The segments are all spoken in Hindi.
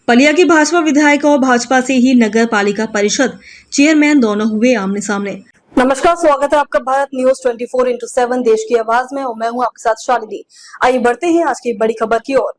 पलिया के भाजपा विधायक और भाजपा से ही नगर पालिका परिषद चेयरमैन दोनों हुए आमने सामने। नमस्कार, स्वागत है आपका भारत न्यूज 24/7 देश की आवाज में और मैं हूं आपके साथ शालिनी। आइए बढ़ते हैं आज की बड़ी खबर की ओर।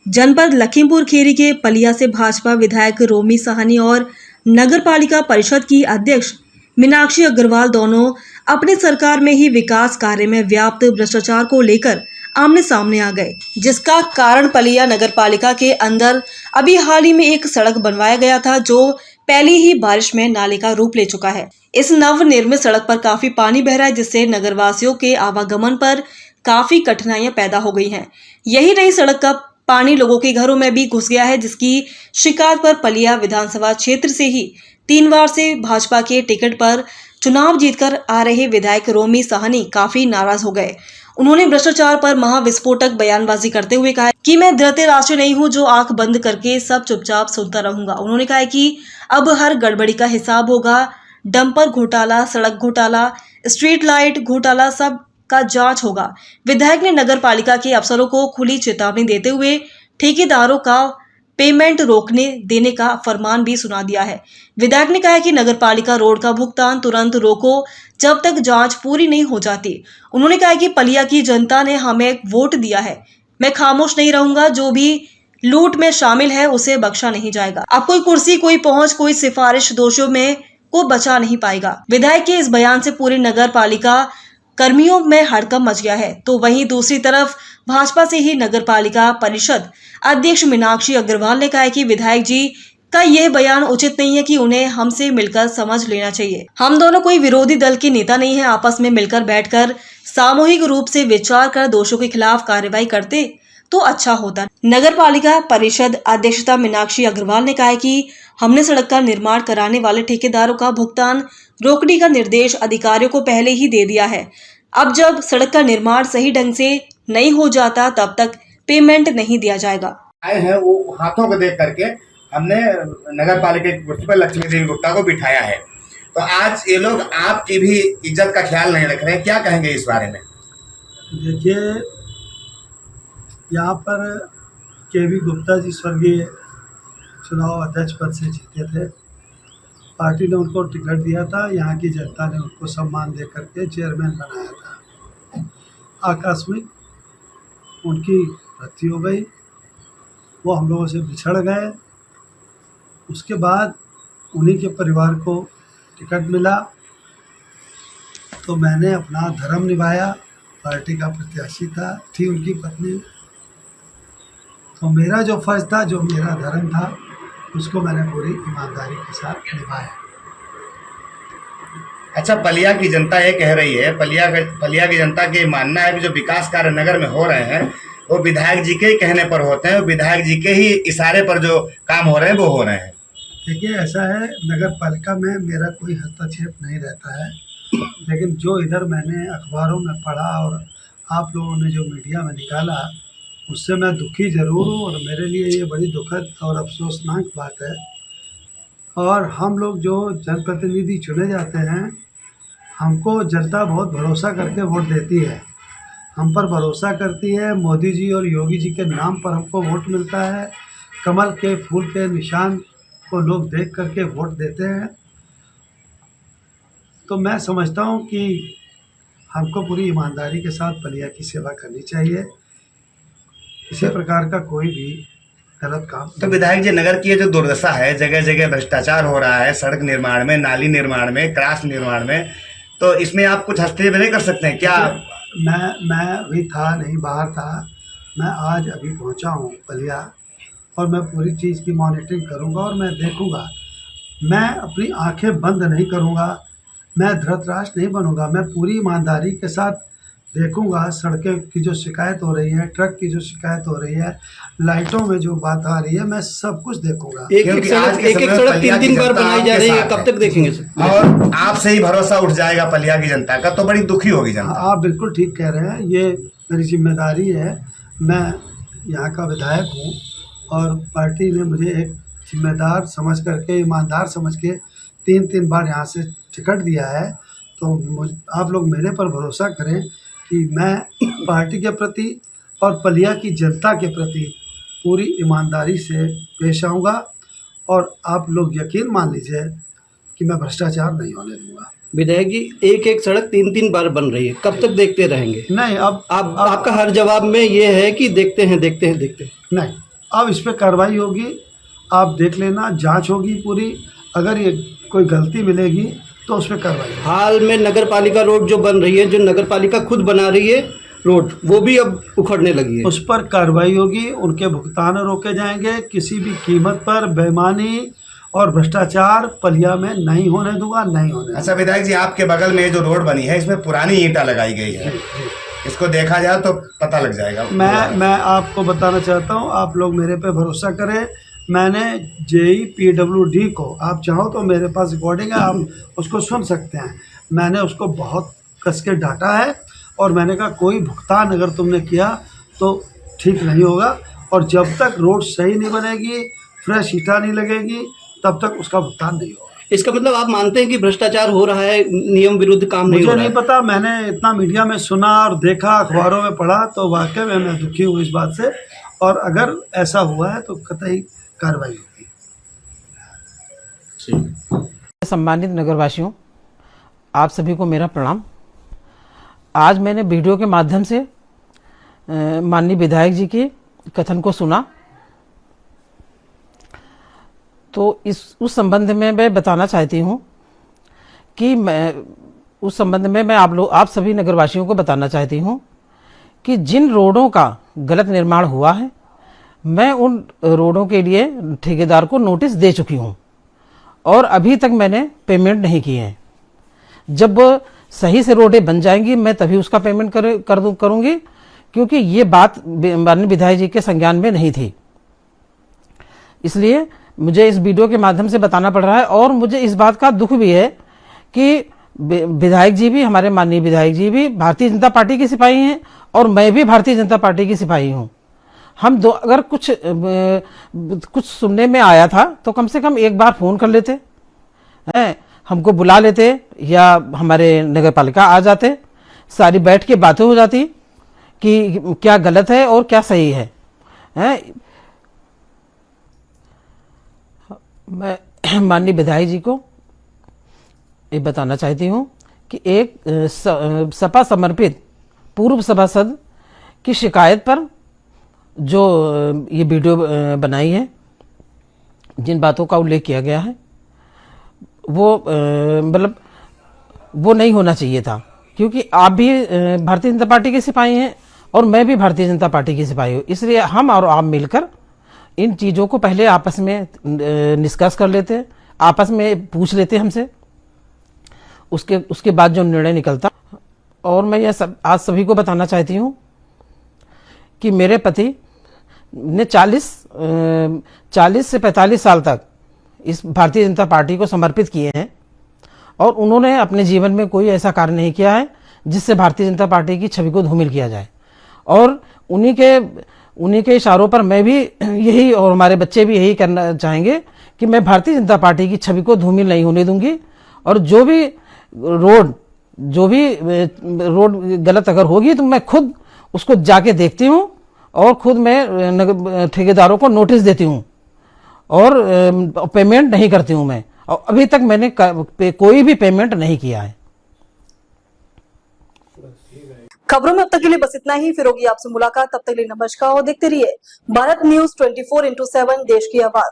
जनपद लखीमपुर खीरी के पलिया से भाजपा विधायक रोमी साहनी और नगर पालिका परिषद की अध्यक्ष मीनाक्षी अग्रवाल दोनों अपने सरकार में ही विकास कार्य में व्याप्त भ्रष्टाचार को लेकर आमने सामने आ गए, जिसका कारण पलिया नगर पालिका के अंदर अभी हाल ही में एक सड़क बनवाया गया था जो पहली ही बारिश में नाले का रूप ले चुका है। इस नवनिर्मित सड़क पर काफी पानी बह रहा है, जिससे नगरवासियों के आवागमन पर काफी कठिनाइयां पैदा हो गई हैं। यही नहीं, सड़क का पानी लोगों के घरों में भी घुस गया है, जिसकी शिकायत पर पलिया विधानसभा क्षेत्र से ही 3 बार से भाजपा के टिकट पर चुनाव जीतकर आ रहे विधायक रोमी साहनी काफी नाराज हो गए। उन्होंने भ्रष्टाचार पर महाविस्फोटक बयानबाजी करते हुए कहा कि मैं धृतराष्ट्र नहीं हूं जो आंख बंद करके सब चुपचाप सुनता रहूंगा। उन्होंने कहा कि अब हर गड़बड़ी का हिसाब होगा। डंपर घोटाला, सड़क घोटाला, स्ट्रीट लाइट घोटाला, सब का जांच होगा। विधायक ने नगर पालिका के अफसरों को खुली चेतावनी देते हुए ठेकेदारों का पेमेंट रोकने देने का फरमान भी सुना दिया है। विधायक ने कहा कि नगर पालिका रोड का भुगतान तुरंत रोको जब तक जांच पूरी नहीं हो जाती। उन्होंने कहा कि पलिया की जनता ने हमें वोट दिया है, मैं खामोश नहीं रहूंगा। जो भी लूट में शामिल है उसे बख्शा नहीं जाएगा। अब कोई कुर्सी, कोई पहुंच, कोई सिफारिश दोषियों में को बचा नहीं पाएगा। विधायक के इस बयान से पूरी नगर पालिका कर्मियों में हड़कंप मच गया है। तो वहीं दूसरी तरफ भाजपा से ही नगर पालिका परिषद अध्यक्ष मीनाक्षी अग्रवाल ने कहा है कि विधायक जी का यह बयान उचित नहीं है कि उन्हें हमसे मिलकर समझ लेना चाहिए। हम दोनों कोई विरोधी दल के नेता नहीं है। आपस में मिलकर बैठकर सामूहिक रूप से विचार कर दोषों के खिलाफ कार्रवाई करते तो अच्छा होता। नगर पालिका परिषद अध्यक्षता मीनाक्षी अग्रवाल ने कहा है कि हमने सड़क का निर्माण कराने वाले ठेकेदारों का भुगतान रोकने का निर्देश अधिकारियों को पहले ही दे दिया है। अब जब सड़क का निर्माण सही ढंग से नहीं हो जाता तब तक पेमेंट नहीं दिया जाएगा। आए हैं वो हाथों को देख करके हमने नगर पालिका की कुर्सी पर लक्ष्मी देवी गुप्ता को बिठाया है। तो आज ये लोग आपकी भी इज्जत का ख्याल नहीं रख रहे हैं, क्या कहेंगे इस बारे में? देखिए, यहाँ पर केवी गुप्ता जी स्वर्गीय चुनाव अध्यक्ष पद से जीते थे। पार्टी ने उनको टिकट दिया था, यहाँ की जनता ने उनको सम्मान दे करके चेयरमैन बनाया था। आकस्मिक उनकी मृत्यु हो गई, वो हम लोगों से बिछड़ गए। उसके बाद उन्हीं के परिवार को टिकट मिला तो मैंने अपना धर्म निभाया। पार्टी का प्रत्याशी थी उनकी पत्नी, तो मेरा जो फर्ज था, जो मेरा धर्म था, उसको मैंने पूरी ईमानदारी के साथ निभाया। अच्छा, पलिया की जनता ये कह रही है, पलिया की जनता की मानना है कि जो विकास कार्य नगर में हो रहे हैं वो विधायक जी के ही कहने पर होते हैं, विधायक जी के ही इशारे पर जो काम हो रहे हैं वो हो रहे हैं। देखिए, ऐसा है, नगर पालिका में मेरा कोई हस्तक्षेप नहीं रहता है, लेकिन जो इधर मैंने अखबारों में पढ़ा और आप लोगों ने जो मीडिया में निकाला, उससे मैं दुखी ज़रूर हूँ और मेरे लिए ये बड़ी दुखद और अफसोसनाक बात है। और हम लोग जो जनप्रतिनिधि चुने जाते हैं, हमको जनता बहुत भरोसा करके वोट देती है, हम पर भरोसा करती है। मोदी जी और योगी जी के नाम पर हमको वोट मिलता है। कमल के फूल के निशान को लोग देख करके वोट देते हैं। तो मैं समझता हूँ कि हमको पूरी ईमानदारी के साथ पलिया की सेवा करनी चाहिए। किसी प्रकार का कोई भी गलत काम। तो विधायक जी, नगर की ये जो दुर्दशा है, जगह जगह भ्रष्टाचार हो रहा है, सड़क निर्माण में, नाली निर्माण में, क्रॉस निर्माण में, तो इसमें आप कुछ हस्तक्षेप नहीं कर सकते हैं क्या? मैं अभी था नहीं, बाहर था। मैं आज अभी पहुंचा हूं पलिया और मैं पूरी चीज़ की मॉनिटरिंग करूंगा और मैं देखूंगा। मैं अपनी आंखें बंद नहीं करूंगा, मैं धृतराष्ट्र नहीं बनूंगा। मैं पूरी ईमानदारी के साथ देखूंगा। सड़कें की जो शिकायत हो रही है, ट्रक की जो शिकायत हो रही है, लाइटों में जो बात आ रही है, मैं सब कुछ देखूंगा। एक एक सड़क 3-3 बार बनाई जा रही है, कब तक देखेंगे सर? और आपसे ही भरोसा उठ जाएगा पलिया की जनता का, तो बड़ी दुखी होगी जनता। आप बिल्कुल ठीक कह रहे हैं, ये मेरी जिम्मेदारी है। मैं यहाँ का विधायक हूँ और पार्टी ने मुझे एक जिम्मेदार समझ करके, ईमानदार समझ के 3-3 बार यहाँ से टिकट दिया है। तो आप लोग मेरे पर भरोसा करें कि मैं पार्टी के प्रति और पलिया की जनता के प्रति पूरी ईमानदारी से पेश आऊँगा और आप लोग यकीन मान लीजिए कि मैं भ्रष्टाचार नहीं होने दूंगा। विधायक जी, एक एक सड़क 3-3 बार बन रही है, कब तक देखते रहेंगे? नहीं, अब आपका हर जवाब में ये है कि देखते हैं देखते हैं देखते हैं। नहीं, अब इस पर कार्रवाई होगी, आप देख लेना, जांच होगी पूरी, अगर ये कोई गलती मिलेगी तो उस पर कार्रवाई होगी। हाल में नगर पालिका रोड जो बन रही है, जो नगर पालिका खुद बना रही है रोड, वो भी अब उखड़ने लगी है। उस पर कार्रवाई होगी, उनके भुगतान रोके जाएंगे, किसी भी कीमत पर बेईमानी और भ्रष्टाचार पलिया में नहीं होने दूंगा, नहीं होने दूंगा। अच्छा विधायक जी, आपके बगल में जो रोड बनी है इसमें पुरानी ईंटा लगाई गई है, इसको देखा जाए तो पता लग जाएगा। मैं आपको बताना चाहता हूँ, आप लोग मेरे पे भरोसा करें। मैंने JEPWD को, आप चाहो तो मेरे पास रिकॉर्डिंग है, आप उसको सुन सकते हैं, मैंने उसको बहुत कस के डांटा है और मैंने कहा कोई भुगतान अगर तुमने किया तो ठीक नहीं होगा, और जब तक रोड सही नहीं बनेगी, फ्रेश ईंटा नहीं लगेगी, तब तक उसका भुगतान नहीं होगा। इसका मतलब आप मानते हैं कि भ्रष्टाचार हो रहा है, नियम विरुद्ध काम नहीं हो मुझे रहा नहीं है? पता, मैंने इतना मीडिया में सुना और देखा, अखबारों में पढ़ा, तो वाकई में मैं दुखी हूँ इस बात से, और अगर ऐसा हुआ है तो कतई कार्रवाई होगी। सम्मानित नगरवासियों, आप सभी को मेरा प्रणाम। आज मैंने वीडियो के माध्यम से माननीय विधायक जी के कथन को सुना, तो उस संबंध में मैं बताना चाहती हूँ कि मैं आप सभी नगरवासियों को बताना चाहती हूँ कि जिन रोडों का गलत निर्माण हुआ है, मैं उन रोडों के लिए ठेकेदार को नोटिस दे चुकी हूँ और अभी तक मैंने पेमेंट नहीं किए हैं। जब सही से रोडें बन जाएंगी मैं तभी उसका पेमेंट करूँगी, क्योंकि ये बात माननीय विधायक जी के संज्ञान में नहीं थी। इसलिए मुझे इस वीडियो के माध्यम से बताना पड़ रहा है, और मुझे इस बात का दुख भी है कि विधायक जी भी, हमारे माननीय विधायक जी भी भारतीय जनता पार्टी के सिपाही हैं और मैं भी भारतीय जनता पार्टी की सिपाही हूं। हम दो अगर कुछ सुनने में आया था तो कम से कम एक बार फोन कर लेते हैं, हमको बुला लेते या हमारे नगर पालिका आ जाते, सारी बैठ के बातें हो जाती कि क्या गलत है और क्या सही है। मैं माननीय विधायक जी को ये बताना चाहती हूँ कि एक सपा समर्पित पूर्व सभासद की शिकायत पर जो ये वीडियो बनाई है, जिन बातों का उल्लेख किया गया है, वो मतलब वो नहीं होना चाहिए था, क्योंकि आप भी भारतीय जनता पार्टी के सिपाही हैं और मैं भी भारतीय जनता पार्टी की सिपाही हूँ। इसलिए हम और आप मिलकर इन चीज़ों को पहले आपस में डिस्कस कर लेते, आपस में पूछ लेते हमसे, उसके बाद जो निर्णय निकलता। और मैं यह आज सभी को बताना चाहती हूँ कि मेरे पति ने 40 से 45 साल तक इस भारतीय जनता पार्टी को समर्पित किए हैं और उन्होंने अपने जीवन में कोई ऐसा कार्य नहीं किया है जिससे भारतीय जनता पार्टी की छवि को धूमिल किया जाए। और उन्हीं के इशारों पर मैं भी यही और हमारे बच्चे भी यही करना चाहेंगे कि मैं भारतीय जनता पार्टी की छवि को धूमिल नहीं होने दूंगी, और जो भी रोड गलत अगर होगी तो मैं खुद उसको जाके देखती हूँ और खुद मैं ठेकेदारों को नोटिस देती हूँ और पेमेंट नहीं करती हूँ मैं, और अभी तक मैंने कोई भी पेमेंट नहीं किया है। खबरों में अब तक के लिए बस इतना ही, फिर होगी आपसे मुलाकात, तब तक के लिए नमस्कार और देखते रहिए भारत न्यूज 24/7 देश की आवाज।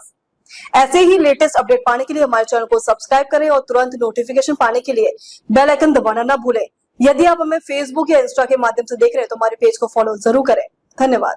ऐसे ही लेटेस्ट अपडेट पाने के लिए हमारे चैनल को सब्सक्राइब करें और तुरंत नोटिफिकेशन पाने के लिए बेल आइकन दबाना ना भूलें। यदि आप हमें फेसबुक या इंस्टा के माध्यम से देख रहे हैं तो हमारे पेज को फॉलो जरूर करें। धन्यवाद।